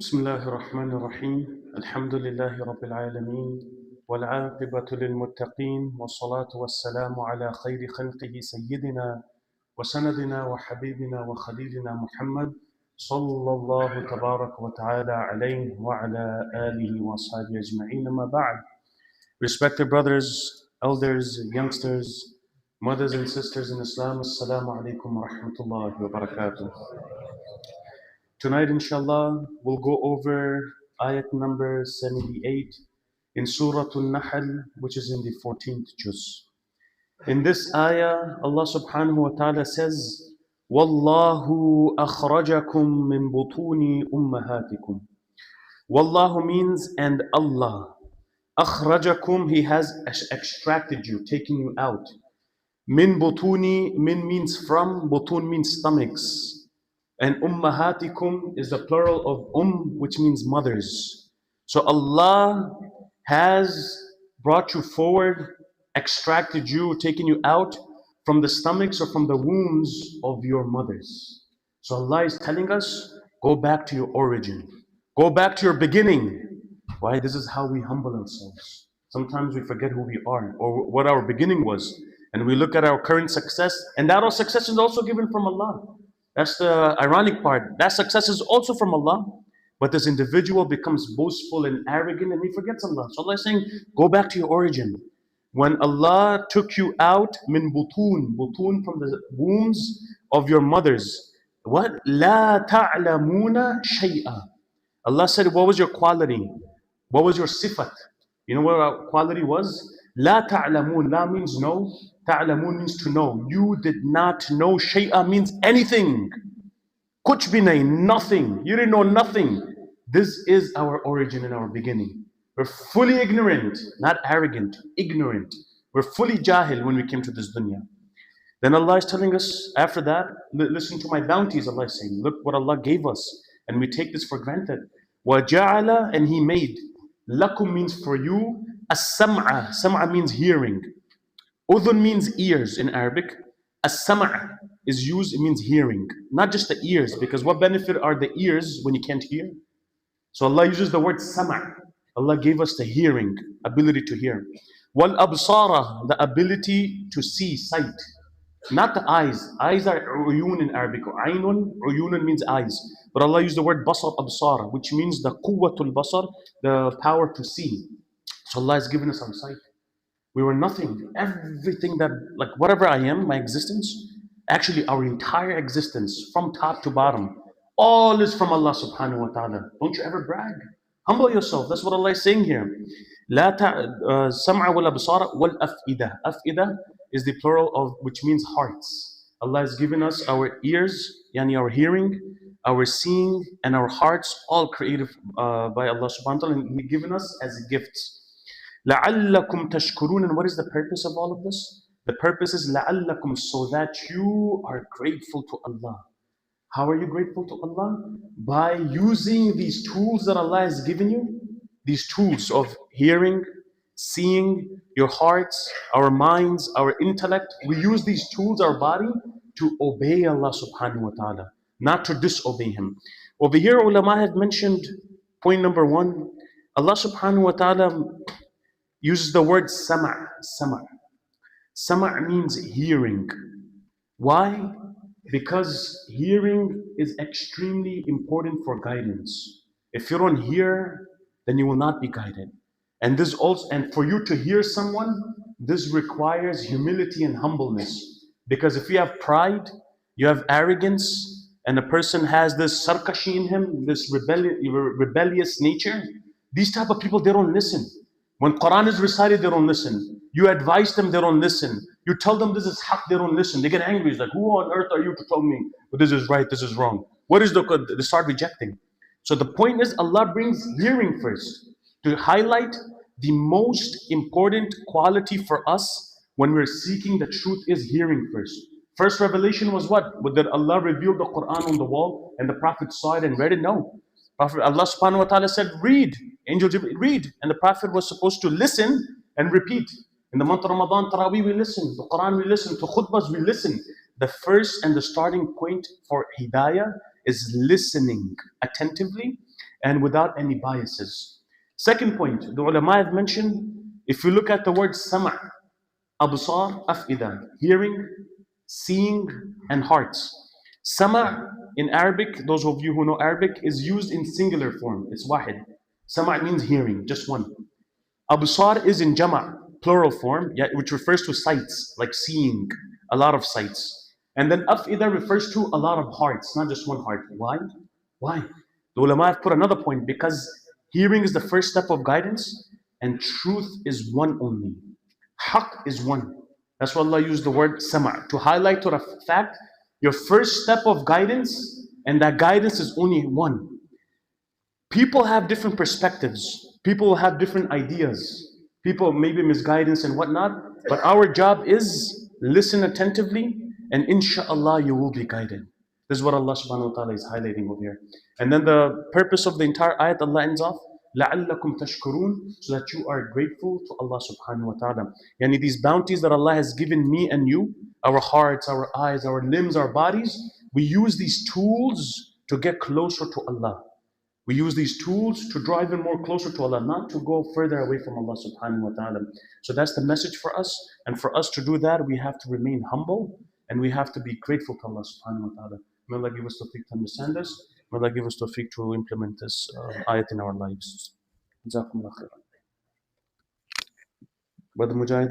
بسم الله الرحمن الرحيم الحمد لله رب العالمين والعاقبة للمتقين والصلاة والسلام على خير خلقه سيدنا وسندنا وحبيبنا وخليلنا محمد صلى الله تبارك وتعالى عليه وعلى آله وأصحابه أجمعين أما بعد. Respected brothers, elders, youngsters, mothers and sisters in Islam, Assalamu alaikum wa rahmatullahi wa barakatuh. Tonight, inshallah, we'll go over ayat number 78 in Surah Al-Nahl, which is in the 14th juz. In this ayah, Allah subhanahu wa ta'ala says, Wallahu akhrajakum min butuni ummahatikum. Wallahu means and Allah. Akhrajakum, He has extracted you, taken you out. Min butuni, min means from, butun means stomachs. And ummahatikum is the plural of which means mothers. So Allah has brought you forward, extracted you, taken you out from the stomachs or from the wombs of your mothers. So Allah is telling us, go back to your origin. Go back to your beginning. Why? This is how we humble ourselves. Sometimes we forget who we are or what our beginning was. And we look at our current success, and that our success is also given from Allah. That's the ironic part. That success is also from Allah. But this individual becomes boastful and arrogant and he forgets Allah. So Allah is saying, go back to your origin. When Allah took you out, min butun, butun from the wombs of your mothers. What? La ta'lamuna shay'a. Allah said, what was your quality? What was your sifat? You know what our quality was? La ta'lamun. La means no. Ta'lamun means to know. You did not know. Shay'a means anything. Kuch bhi nahi, nothing. You didn't know nothing. This is our origin and our beginning. We're fully ignorant, not arrogant, ignorant. We're fully jahil when we came to this dunya. Then Allah is telling us after that, listen to my bounties, Allah is saying. Look what Allah gave us. And we take this for granted. وَجَعَلَ, and He made. Lakum means for you. As-sam'a. Sam'a means hearing. Udhun means ears in Arabic. As-sam'a is used, it means hearing. Not just the ears, because what benefit are the ears when you can't hear? So Allah uses the word sama'. Allah gave us the hearing, ability to hear. Wal absara, the ability to see, sight. Not the eyes. Eyes are uyun in Arabic. Aynun, uyunun means eyes. But Allah used the word basar, absara, which means the quwwatul basar, the power to see. So Allah has given us our sight. We were nothing. Everything that, like whatever I am, my existence, actually our entire existence, from top to bottom, all is from Allah subhanahu wa ta'ala. Don't you ever brag. Humble yourself. That's what Allah is saying here. La sam'a wal absara wal af'idah. Af'idah is the plural of which means hearts. Allah has given us our ears, yani our hearing, our seeing, and our hearts, all created by Allah subhanahu wa ta'ala, and He given us as gifts. لَعَلَّكُمْ تَشْكُرُونَ. And what is the purpose of all of this? The purpose is لَعَلَّكُمْ, so that you are grateful to Allah. How are you grateful to Allah? By using these tools that Allah has given you. These tools of hearing, seeing, your hearts, our minds, our intellect. We use these tools, our body, to obey Allah subhanahu wa ta'ala, not to disobey Him. Over here, ulama have mentioned point number one. Allah subhanahu wa ta'ala uses the word sama'. Sama'. Sama' means hearing. Why? Because hearing is extremely important for guidance. If you don't hear, then you will not be guided. And this also, and for you to hear someone, this requires humility and humbleness. Because if you have pride, you have arrogance, and a person has this sarkashi in him, this rebellious nature, these type of people, they don't listen. When Qur'an is recited, they don't listen. You advise them, they don't listen. You tell them this is haq, they don't listen. They get angry. It's like, who on earth are you to tell me this is right, this is wrong? What is they start rejecting. So the point is, Allah brings hearing first to highlight the most important quality for us when we're seeking the truth is hearing first. First revelation was what? Did Allah reveal the Qur'an on the wall and the Prophet saw it and read it? No. Prophet, Allah subhanahu wa ta'ala said, read. Angel Jibreel, read. And the Prophet was supposed to listen and repeat. In the month of Ramadan, Taraweeh, we listen. The Quran, we listen. To khutbahs, we listen. The first and the starting point for hidayah is listening attentively and without any biases. Second point, the ulama have mentioned, if you look at the word sama', absar, afida, hearing, seeing, and hearts. Sama' in Arabic, those of you who know Arabic, is used in singular form. It's wahid. Sama' means hearing, just one. Absar is in jama', plural form, which refers to sights, like seeing, a lot of sights. And then afida refers to a lot of hearts, not just one heart. Why? Why? The ulama have put another point, because hearing is the first step of guidance, and truth is one only. Haqq is one. That's why Allah used the word sama' to highlight to the fact your first step of guidance, and that guidance is only one. People have different perspectives. People have different ideas. People maybe misguidance and whatnot. But our job is listen attentively, and inshallah you will be guided. This is what Allah subhanahu wa ta'ala is highlighting over here. And then the purpose of the entire ayat, Allah ends off, لَعَلَّكُمْ تَشْكُرُونَ, so that you are grateful to Allah subhanahu wa ta'ala. Yani these bounties that Allah has given me and you, our hearts, our eyes, our limbs, our bodies, we use these tools to get closer to Allah. We use these tools to draw even more closer to Allah, not to go further away from Allah subhanahu wa ta'ala. So that's the message for us. And for us to do that, we have to remain humble, and we have to be grateful to Allah subhanahu wa ta'ala. May Allah give us tawfiq to understand this. May Allah give us tawfiq to implement this ayat in our lives. Jazakumullah khairan. Brother Mujahid.